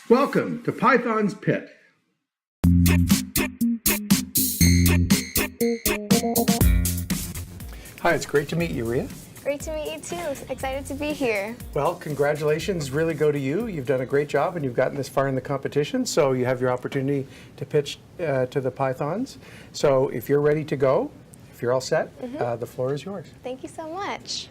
Welcome to Python's Pit. Hi, it's great to meet you, Riya. Great to meet you too. Excited to be here. Well, congratulations really go to you. You've done a great job and you've gotten this far in the competition, so you have your opportunity to pitch to the Pythons. So if you're ready to go, if you're all set, the floor is yours. Thank you so much.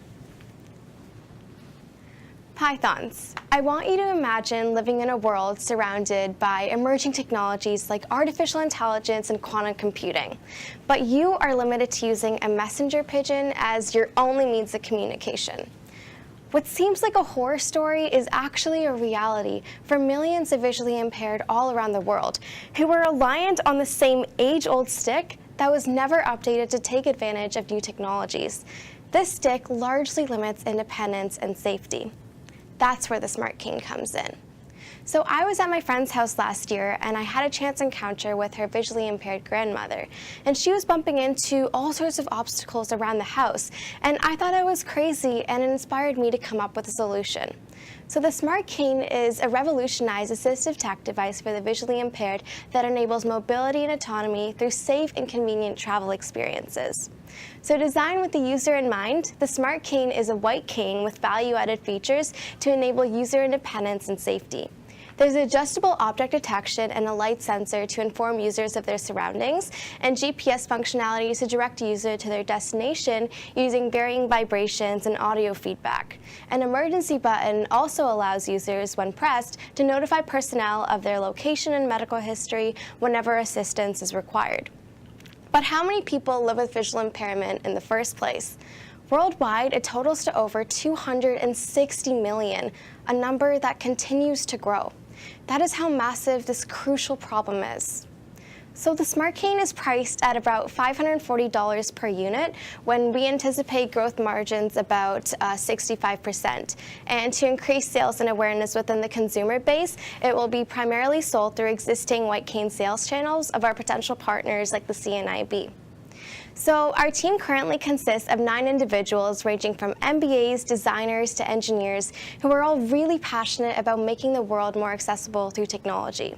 Pythons. I want you to imagine living in a world surrounded by emerging technologies like artificial intelligence and quantum computing. But you are limited to using a messenger pigeon as your only means of communication. What seems like a horror story is actually a reality for millions of visually impaired all around the world who are reliant on the same age-old stick that was never updated to take advantage of new technologies. This stick largely limits independence and safety. That's where the Smart Cane comes in. So I was at my friend's house last year and I had a chance encounter with her visually impaired grandmother. And she was bumping into all sorts of obstacles around the house. And I thought I was crazy and it inspired me to come up with a solution. So the Smart Cane is a revolutionized assistive tech device for the visually impaired that enables mobility and autonomy through safe and convenient travel experiences. So designed with the user in mind, the Smart Cane is a white cane with value-added features to enable user independence and safety. There's adjustable object detection and a light sensor to inform users of their surroundings, and GPS functionality to direct a user to their destination using varying vibrations and audio feedback. An emergency button also allows users, when pressed, to notify personnel of their location and medical history whenever assistance is required. But how many people live with visual impairment in the first place? Worldwide, it totals to over 260 million, a number that continues to grow. That is how massive this crucial problem is. So the Smart Cane is priced at about $540 per unit when we anticipate growth margins about 65%. And to increase sales and awareness within the consumer base, it will be primarily sold through existing white cane sales channels of our potential partners like the CNIB. So our team currently consists of 9 individuals ranging from MBAs, designers to engineers who are all really passionate about making the world more accessible through technology.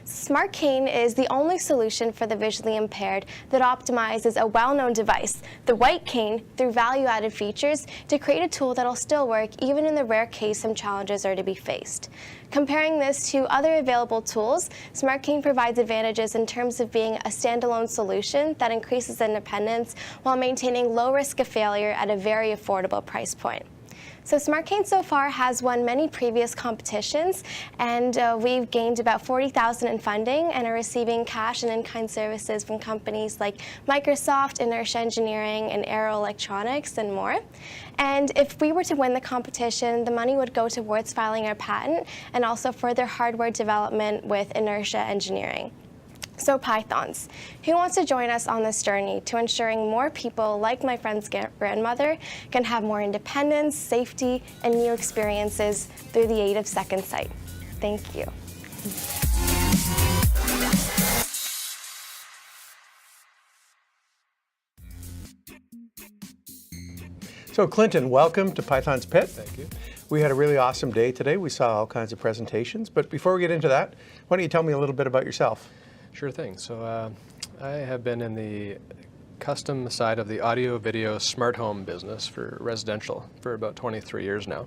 Smart Cane is the only solution for the visually impaired that optimizes a well-known device, the white cane, through value-added features to create a tool that'll still work even in the rare case some challenges are to be faced. Comparing this to other available tools, Smart Cane provides advantages in terms of being a standalone solution that increases independence while maintaining low risk of failure at a very affordable price point. So Smart Cane so far has won many previous competitions, and we've gained about $40,000 in funding and are receiving cash and in-kind services from companies like Microsoft, Inertia Engineering, and Aero Electronics, and more. And if we were to win the competition, the money would go towards filing our patent and also further hardware development with Inertia Engineering. So Pythons, who wants to join us on this journey to ensuring more people like my friend's grandmother can have more independence, safety, and new experiences through the aid of Second Sight? Thank you. So Clinton, welcome to Python's Pit. Thank you. We had a really awesome day today. We saw all kinds of presentations, but before we get into that, why don't you tell me a little bit about yourself? Sure thing. So I have been in the custom side of the audio-video smart home business for residential for about 23 years now.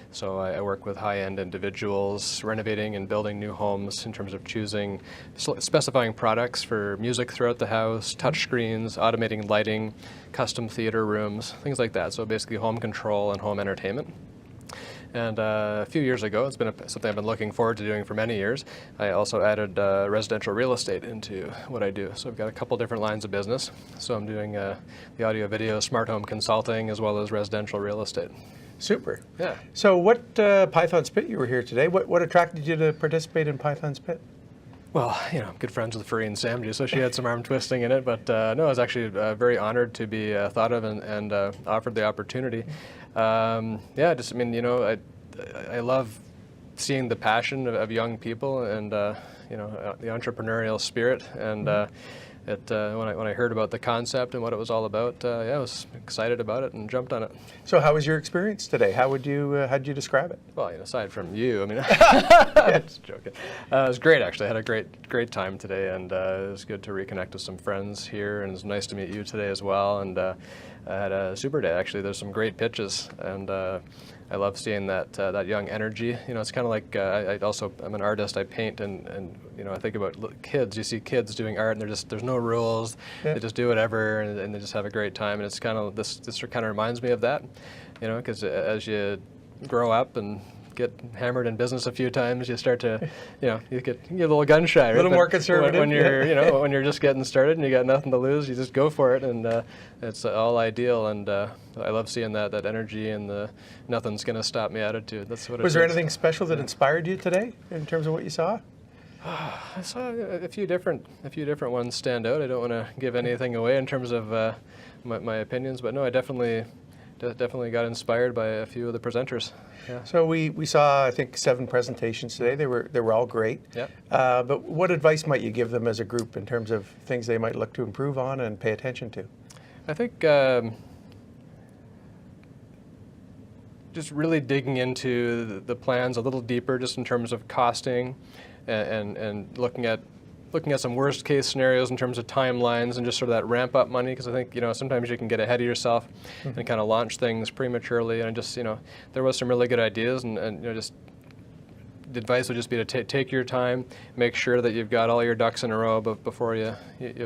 So I work with high-end individuals renovating and building new homes in terms of specifying products for music throughout the house, touch screens, automating lighting, custom theater rooms, things like that. So basically home control and home entertainment. And a few years ago, it's been something I've been looking forward to doing for many years, I also added residential real estate into what I do. So I've got a couple different lines of business. So I'm doing the audio-video smart home consulting as well as residential real estate. Super. Yeah. So what Python's Pit, you were here today. What attracted you to participate in Python's Pit? Well, you know, I'm good friends with Farine Samji, so she had some arm twisting in it. But no, I was actually very honored to be thought of and offered the opportunity. Yeah, just, I mean, you know, I love seeing the passion of young people and, you know, the entrepreneurial spirit. And when I heard about the concept and what it was all about, yeah, I was excited about it and jumped on it. So how was your experience today? How'd you describe it? Well, aside from you, I mean, just joking. It was great, actually. I had a great time today, and it was good to reconnect with some friends here, and it was nice to meet you today as well. And I had a super day, actually. There's some great pitches, and I love seeing that young energy. It's kind of like I'm an artist. I paint, and I think about kids. You see kids doing art, and there's no rules. Yeah. They just do whatever, and they just have a great time. And it's kind of this kind of reminds me of that, because as you grow up and get hammered in business a few times, you start to, you get a little gun shy, right? A little more conservative. When you're, when you're just getting started and you got nothing to lose, you just go for it, and it's all ideal. And I love seeing that energy and the nothing's going to stop me attitude. That's what. Was there anything special that inspired you today in terms of what you saw? I saw a few different ones stand out. I don't want to give anything away in terms of my opinions, but no, I definitely got inspired by a few of the presenters. Yeah. So we saw, I think, 7 presentations today. They were all great. Yeah. But what advice might you give them as a group in terms of things they might look to improve on and pay attention to? I think just really digging into the plans a little deeper, just in terms of costing, and looking at some worst case scenarios in terms of timelines and just sort of that ramp up money, because I think sometimes you can get ahead of yourself and kind of launch things prematurely. And just there was some really good ideas, and just the advice would just be to take your time, make sure that you've got all your ducks in a row before you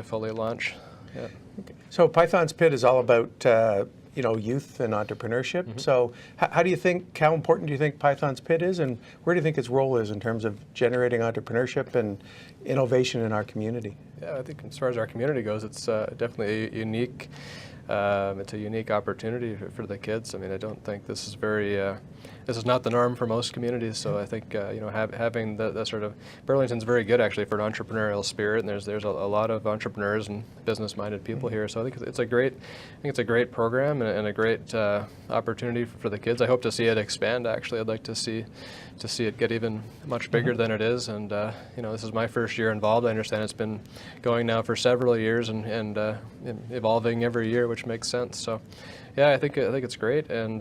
fully launch. Yeah. Okay. So Python's Pit is all about youth and entrepreneurship. Mm-hmm. So how important do you think Python's Pit is, and where do you think its role is in terms of generating entrepreneurship and innovation in our community? Yeah, I think as far as our community goes, it's definitely a unique. It's a unique opportunity for the kids. I mean, I don't think this is this is not the norm for most communities. So I think having the sort of Burlington's very good actually for an entrepreneurial spirit, and there's a lot of entrepreneurs and business-minded people here. So I think it's a great program and a great opportunity for the kids. I hope to see it expand. Actually, I'd like to see it get even much bigger than it is. And this is my first year involved. I understand it's been going now for several years and evolving every year, which makes sense. So, yeah, I think it's great, and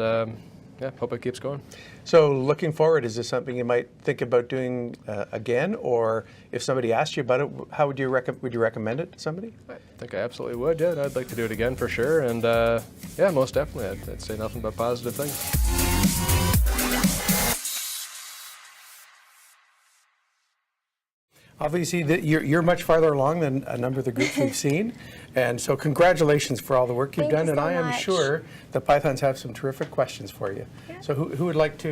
hope it keeps going. So, looking forward, is this something you might think about doing again, or if somebody asked you about it, how would you recommend it to somebody? I think I absolutely would. Yeah, I'd like to do it again for sure, and most definitely, I'd say nothing but positive things. Obviously, you're much farther along than a number of the groups we've seen, and so congratulations for all the work you've done. Thank you And so I am much. sure the Pythons have some terrific questions for you. Yeah. So who would like to?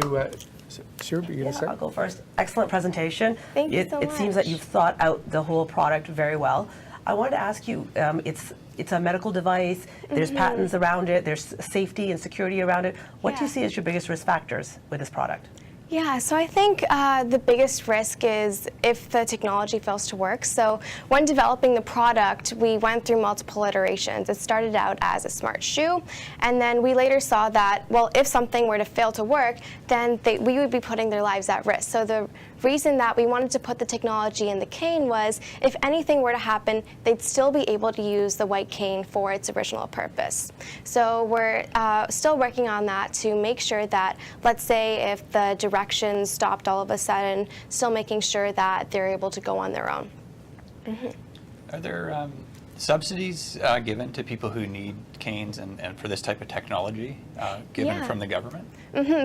Sure, you're going to I'll start. go first. Excellent presentation. Thank you so It seems that much. you've thought out the whole product very well. I wanted to ask you, it's a medical device, there's patents around it, there's safety and security around it. What do you Yeah. see as your biggest risk factors with this product? Yeah, so I think the biggest risk is if the technology fails to work. So when developing the product, we went through multiple iterations. It started out as a smart shoe, and then we later saw that, well, if something were to fail to work, then we would be putting their lives at risk. So the reason that we wanted to put the technology in the cane was if anything were to happen, they'd still be able to use the white cane for its original purpose. So we're still working on that to make sure that, let's say if the directions stopped all of a sudden, still making sure that they're able to go on their own. Are there subsidies given to people who need canes and for this type of technology given Yeah. from the government?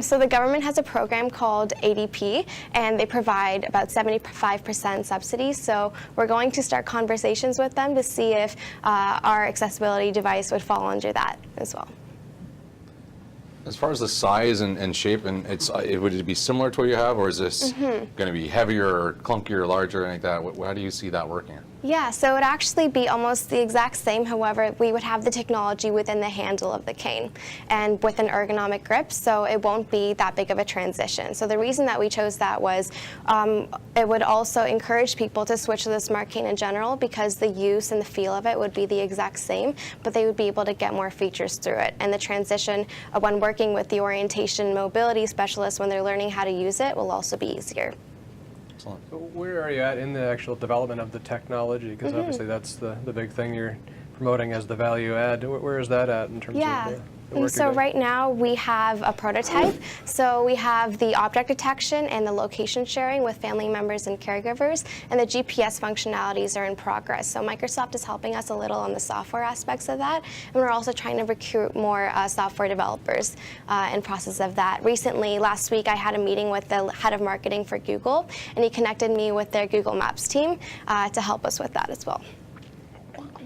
So the government has a program called ADP, and they provide about 75% subsidies. So we're going to start conversations with them to see if our accessibility device would fall under that as well. As far as the size and shape, and would it be similar to what you have, or is this going to be heavier or clunkier, larger, anything like that? How do you see that working? Yeah, so it would actually be almost the exact same. However, we would have the technology within the handle of the cane and with an ergonomic grip, so it won't be that big of a transition. So the reason that we chose that was it would also encourage people to switch to the smart cane in general, because the use and the feel of it would be the exact same, but they would be able to get more features through it. And the transition when working with the orientation and mobility specialists when they're learning how to use it will also be easier. Excellent. So where are you at in the actual development of the technology? Because obviously that's the big thing you're promoting as the value add. Where is that at in terms Yeah. of the And work so you're doing? right now we have a prototype. So we have the object detection and the location sharing with family members and caregivers, and the GPS functionalities are in progress. So Microsoft is helping us a little on the software aspects of that, and we're also trying to recruit more software developers in process of that. Recently, last week, I had a meeting with the head of marketing for Google, and he connected me with their Google Maps team to help us with that as well.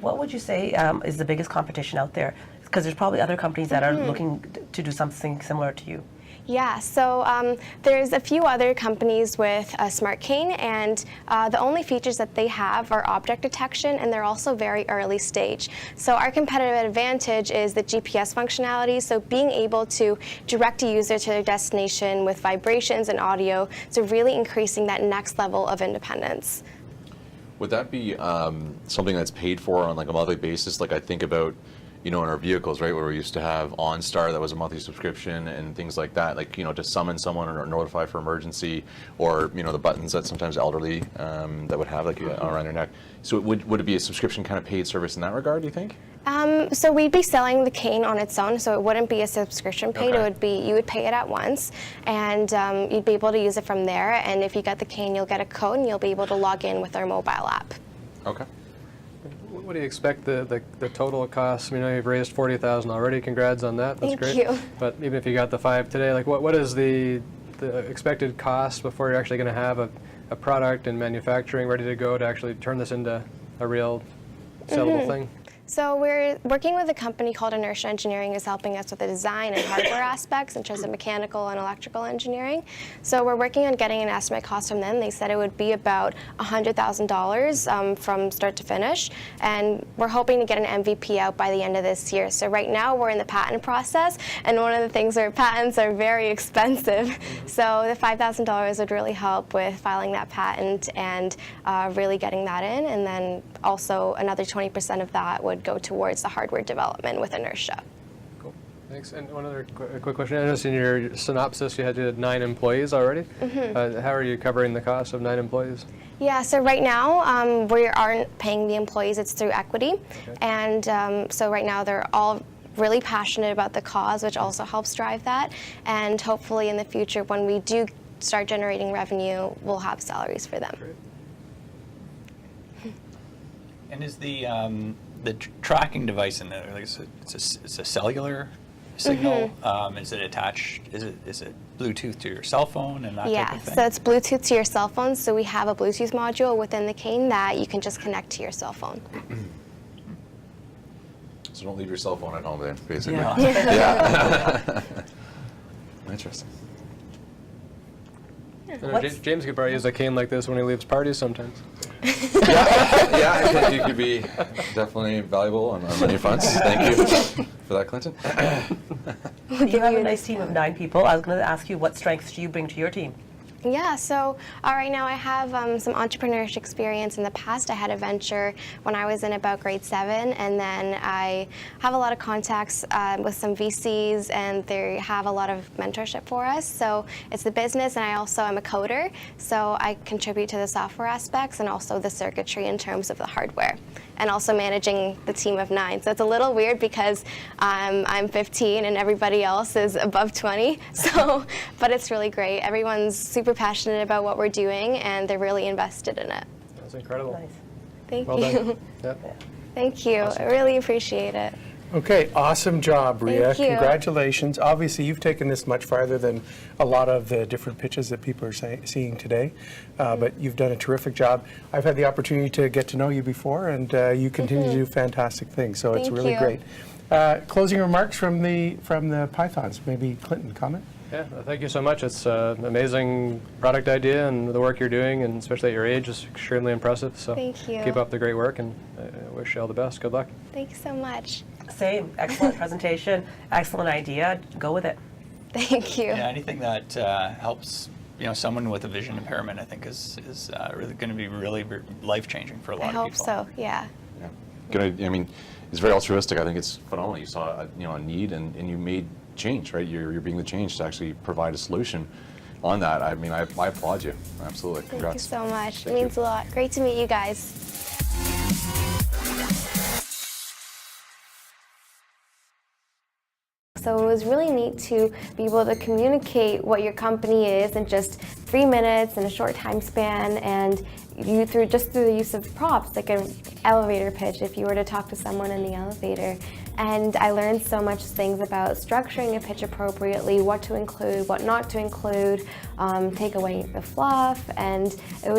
What would you say is the biggest competition out there? Because there's probably other companies that are looking to do something similar to you. Yeah, so there's a few other companies with a smart cane, and the only features that they have are object detection, and they're also very early stage. So our competitive advantage is the GPS functionality, so being able to direct a user to their destination with vibrations and audio, so really increasing that next level of independence. Would that be something that's paid for on like a monthly basis? Like I think about, in our vehicles, right, where we used to have OnStar that was a monthly subscription and things like that, like, to summon someone or notify for emergency, or, the buttons that sometimes elderly that would have like around their neck. So would it be a subscription kind of paid service in that regard, do you think? So we'd be selling the cane on its own, so it wouldn't be a subscription paid. Okay. It would be, you would pay it at once, and you'd be able to use it from there. And if you get the cane, you'll get a code, and you'll be able to log in with our mobile app. Okay. What do you expect the total cost? I mean, I know you've raised $40,000 already. Congrats on that. That's Thank great. you. But even if you got the 5 today, like what is the expected cost before you're actually going to have a product and manufacturing ready to go to actually turn this into a real sellable thing? So we're working with a company called Inertia Engineering, is helping us with the design and hardware aspects in terms of mechanical and electrical engineering. So we're working on getting an estimate cost from them. They said it would be about $100,000 from start to finish, and we're hoping to get an MVP out by the end of this year. So right now we're in the patent process, and one of the things are patents are very expensive. So the $5,000 would really help with filing that patent and really getting that in, and then also another 20% of that would go towards the hardware development with Inertia. Cool. Thanks. And one other quick question. I noticed in your synopsis you had 9 employees already. How are you covering the cost of 9 employees? Yeah, so right now we aren't paying the employees, it's through equity. Okay. And so right now they're all really passionate about the cause, which also helps drive that. And hopefully in the future, when we do start generating revenue, we'll have salaries for them. Great. And is the tracking device in there, like it's a cellular signal? Is it attached? Is it Bluetooth to your cell phone and that type Yeah, of thing? so it's Bluetooth to your cell phone. So we have a Bluetooth module within the cane that you can just connect to your cell phone. So don't leave your cell phone at home then, basically. Yeah. Yeah. Interesting. James could probably use a cane like this when he leaves parties sometimes. Yeah, you could be definitely valuable on many fronts. Thank you for that, Clinton. You have a nice team of 9 people. I was going to ask you, what strengths do you bring to your team? Yeah, so right now I have some entrepreneurship experience in the past. I had a venture when I was in about grade 7, and then I have a lot of contacts with some VCs, and they have a lot of mentorship for us. So it's the business, and I also am a coder, so I contribute to the software aspects and also the circuitry in terms of the hardware, and also managing the team of 9. So it's a little weird because I'm 15 and everybody else is above 20. So, but it's really great. Everyone's super passionate about what we're doing, and they're really invested in it. That's incredible. Nice. Thank Well you. done. Yeah. Thank you. I really appreciate it. Okay, awesome job, Riya. Thank you. Congratulations. Obviously, you've taken this much farther than a lot of the different pitches that people are seeing today, but you've done a terrific job. I've had the opportunity to get to know you before, and you continue to do fantastic things, so it's Thank really you. great. Closing remarks from the Pythons. Maybe Clinton, comment? Yeah, thank you so much. It's an amazing product idea, and the work you're doing, and especially at your age, is extremely impressive. So Thank you. keep up the great work, and I wish you all the best. Good luck. Thanks so much. Same. Excellent presentation. Excellent idea. Go with it. Thank you. Yeah, anything that helps someone with a vision impairment, I think is really going to be really life changing for a lot I of hope people. so, yeah. Yeah. I mean, it's very altruistic. I think it's phenomenal. You saw a need and you made change, right? You're being the change to actually provide a solution. on that, I mean, I applaud you. Absolutely. Thank you Congrats. so much. It Thank you. means a lot. Great to meet you guys. So it was really neat to be able to communicate what your company is in just 3 minutes in a short time span, and through the use of props, like an elevator pitch if you were to talk to someone in the elevator. And I learned so much things about structuring a pitch appropriately, what to include, what not to include, take away the fluff, and it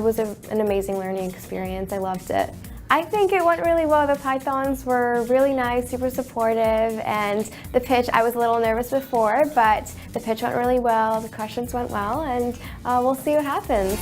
was an amazing learning experience. I loved it. I think it went really well. The Pythons were really nice, super supportive, and the pitch, I was a little nervous before, but the pitch went really well, the questions went well, and we'll see what happens.